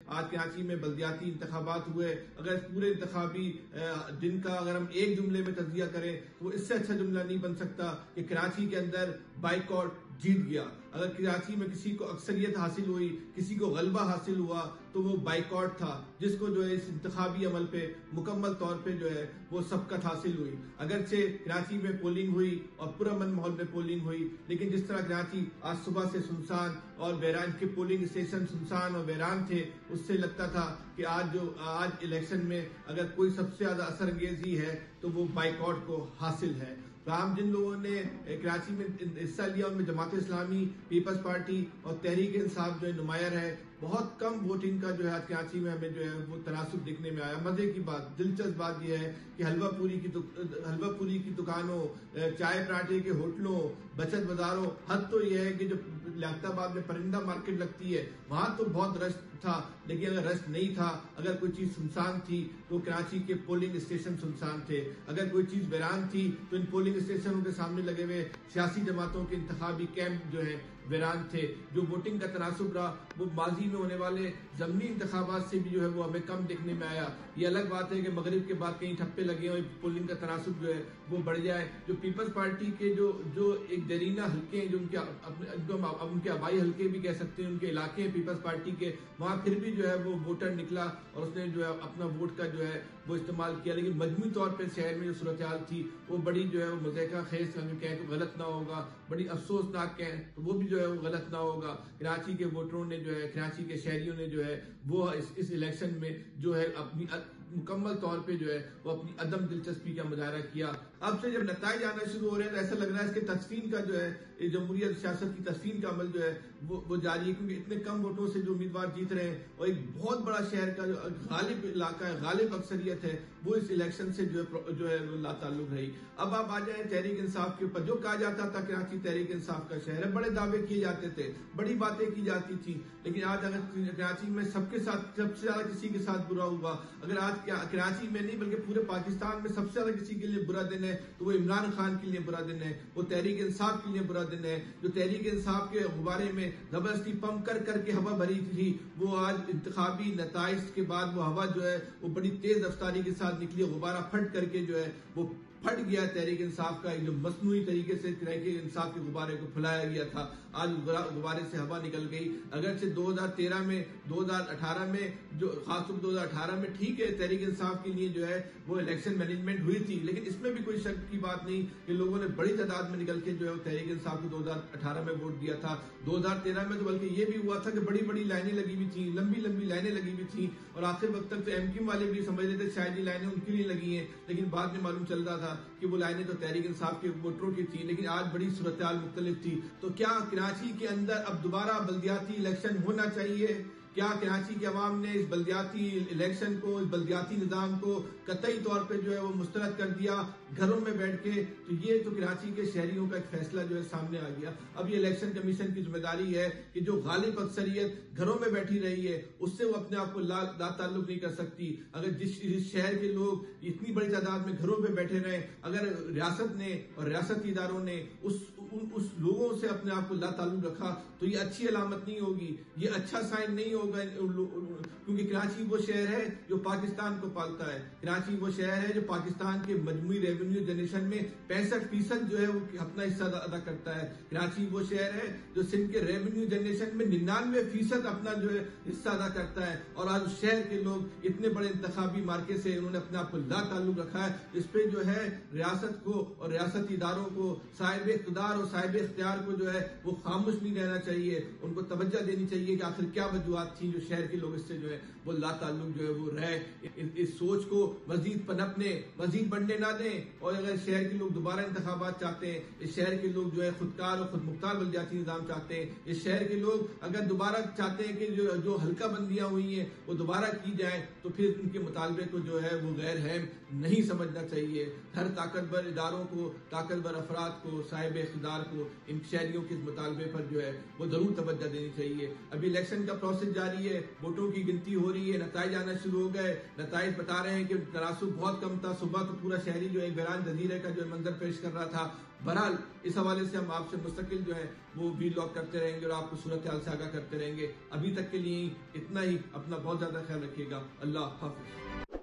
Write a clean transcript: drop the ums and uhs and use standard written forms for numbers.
आज कराची में बल्दियाती इंतखाबात हुए, अगर पूरे इंतखाबी दिन का अगर हम एक जुमले में तजिया करें तो इससे अच्छा जुमला नहीं बन सकता कि कराची के अंदर बाइकआउट जीत गया। अगर कराची में किसी को अक्सरियत हासिल हुई, किसी को गलबा हासिल हुआ तो वो बाइकआउट था, जिसको जो है इस इंतखाबी अमल पे मुकम्मल तौर पे जो है वो सबकत हासिल हुई। अगरचे कराची में पोलिंग हुई और पुरअमन माहौल में पोलिंग हुई, लेकिन जिस तरह कराची आज सुबह से सुनसान और वीरान के पोलिंग स्टेशन सुनसान और वीरान थे, उससे लगता था कि आज इलेक्शन में अगर कोई सबसे ज्यादा असर अंगेजी है तो वो बाइकआउट को हासिल है। तो हम जिन लोगों ने कराची में हिस्सा लिया उनमें जमात इस्लामी, पीपल्स पार्टी और तहरीक इंसाफ जो है नुमायर है। बहुत कम वोटिंग का जो है आज कराची में हमें जो है वो तनासुब देखने में आया। मजे की बात, दिलचस्प बात यह है कि हलवा पूरी की दुकानों, चाय पराठे के होटलों, बचत बाजारों, हद तो यह है कि जो लियाकताबाद में परिंदा मार्केट लगती है वहां तो बहुत रश था, लेकिन अगर रश नहीं था, अगर कोई चीज सुनसान थी तो कराची के पोलिंग स्टेशन सुनसान थे। अगर कोई चीज वीरान थी तो इन पोलिंग स्टेशनों के सामने लगे हुए सियासी जमातों के इंतखाबी कैंप जो है वीरान थे। जो वोटिंग का तनासुब रहा वो माजी में होने वाले ज़मीनी इंतखाबात से भी जो है वो हमें कम देखने में आया। ये अलग बात है कि मगरिब के बाद कहीं ठप्पे लगे और पोलिंग का तनासुब जो है वो बढ़ जाए। जो पीपल्स पार्टी के जो एक दरीना हल्के हैं, जो उनके आबाई हल्के भी कह सकते हैं, उनके इलाके हैं पीपल्स पार्टी के, वहां फिर भी जो है वो वोटर निकला और उसने जो है अपना वोट का जो है वो इस्तेमाल किया। लेकिन मजमूई तौर पर शहर में जो सूरत हाल थी वो बड़ी जो है वो मज़ेका खेज कहें तो गलत ना होगा, बड़ी अफसोसनाक कहें तो वो भी जो है वो गलत ना होगा। कराची के वोटरों ने जो है, कराची के शहरियों ने जो है वो इस इलेक्शन में जो है अपनी मुकम्मल तौर पे जो है वो अपनी अदम दिलचस्पी का मुजाहरा किया। अब से जब नताइज आना शुरू हो रहे हैं तो ऐसा लग रहा है इसके तस्फीन का जो है जमहूरियत सियासत की तस्फीन का अमल जो है वो जारी है, क्योंकि इतने कम वोटों से जो उम्मीदवार जीत रहे हैं और एक बहुत बड़ा शहर का जो गालिब इलाका है, गालिब अक्सरियत है, वो इस इलेक्शन से जो है लाताल्लुक रही। अब आप आ जाए तहरीक इंसाफ के ऊपर। जो कहा जाता था कराची तहरीक इंसाफ का शहर है, बड़े दावे किए जाते थे, बड़ी बातें की जाती थी, लेकिन आज अगर कराची में सबके साथ सबसे ज्यादा किसी के साथ बुरा हुआ, अगर आज कराची में नहीं बल्कि पूरे पाकिस्तान में सबसे ज्यादा किसी के लिए बुरा दिन है तो वो इमरान खान के लिए बुरा दिन है, वो तहरीक इंसाफ के लिए बुरा दिन है। जो तहरीक इंसाफ के गुब्बारे में जबरदस्ती पंप कर करके हवा भरी थी, वो आज इंतखाबी नताइज के बाद वो हवा जो है वो बड़ी तेज रफ्तारी के साथ निकली, गुब्बारा फट करके जो है वो फट गया। तहरीक इंसाफ का जो मसनूई तरीके से तहरीक इंसाफ के गुब्बारे को फैलाया गया था, आज गुब्बारे से हवा निकल गई। अगरचे 2013 में 2018 में जो खासतौर 2018 में ठीक है तहरीक इंसाफ के लिए जो है वो इलेक्शन मैनेजमेंट हुई थी, लेकिन इसमें भी कोई शक की बात नहीं कि लोगों ने बड़ी तादाद में निकल के जो है तहरीक इंसाफ को 2018 में वोट दिया था। 2013 में तो बल्कि ये भी हुआ था कि बड़ी बड़ी लाइनें लगी हुई थी, लंबी लंबी लाइनें लगी हुई थी, और आखिर वक्त तक तो एमक्यू वाले भी समझ रहे थे शायद ये लाइनें उनके लिए लगी हैं, लेकिन बाद में मालूम चल रहा था कि वो लाइनें तो तहरीक इंसाफ के वोटरों की थी। लेकिन आज बड़ी सूरत हाल मुख्तलिफ थी। तो क्या कराची के अंदर अब दोबारा बल्दियाती इलेक्शन होना चाहिए? क्या कराची के अवाम ने इस बल्दियाती इलेक्शन को, इस बल्दियाती निजाम को कतई तौर पे जो है वो मुस्तरद कर दिया घरों में बैठ के? तो ये तो कराची के शहरियों का एक फैसला जो है सामने आ गया। अब ये इलेक्शन कमीशन की जिम्मेदारी है कि जो गालिब अक्सरियत घरों में बैठी रही है उससे वो अपने आप को लाताल्लुक नहीं कर सकती। अगर जिस शहर के लोग इतनी बड़ी तादाद में घरों में बैठे रहे, अगर रियासत ने और रियासती इदारों ने उस लोगों से अपने आप को लाताल्लुक रखा तो ये अच्छी अलामत नहीं होगी, ये अच्छा साइन नहीं होगा, क्योंकि कराची वो शहर है जो पाकिस्तान को पालता है। कराची वो शहर है जो पाकिस्तान के मजमूई रेवेन्यू जनरेशन में 65% जो है वो अपना हिस्सा अदा करता है। कराची वो शहर है जो सिंध के रेवेन्यू जनरेशन में 99% अपना जो है हिस्सा अदा करता है। और आज उस शहर के लोग इतने बड़े इंतखाबी मार्के से उन्होंने अपने आप को लाताल्लुक रखा है। इस पे जो है रियासत को और रियासती इदारों को, साहिब इख्तियार और साहिब इख्तियार को जो है वो खामोश नहीं रहना चाहिए, उनको तवज्जो देनी चाहिए कि आखिर क्या वजूहात थी जो शहर के लोग इससे जो है वो लाताल्लुक जो है वो रहे। इस सोच को मजीद पनपने, मजीद बढ़ने ना दें। और अगर शहर के लोग दोबारा इंतखाबात चाहते हैं, इस शहर के लोग जो है खुदकार और खुद मुख्तार बल्दियाती निजाम चाहते हैं, इस शहर के लोग अगर दोबारा चाहते हैं कि जो हल्का बंदियां हुई हैं वो दोबारा की जाए, तो फिर उनके मुतालबे को जो है वो गैर हैम नहीं समझना चाहिए। हर ताकतवर इदारों को, ताकतवर अफराद को, साहिब इख्तियार सरकार को इन शहरियों के इस मुतालबे पर जो है वो जरूर तवज्जो देनी चाहिए। अभी इलेक्शन का प्रोसेस जारी है, वोटों की गिनती हो रही है, नताइज आना शुरू हो गए। नताइज बता रहे हैं कि तनासुब बहुत कम था, सुबह तो पूरा शहरी जो है वीरान जजीरे का जो है मंजर पेश कर रहा था। बहरहाल इस हवाले से हम आपसे मुस्तकिल जो है वो वीलॉग करते रहेंगे और आपको सूरत हाल से आगाह करते रहेंगे। अभी तक के लिए इतना ही। अपना बहुत ज्यादा ख्याल रखिएगा। अल्लाह हाफिज।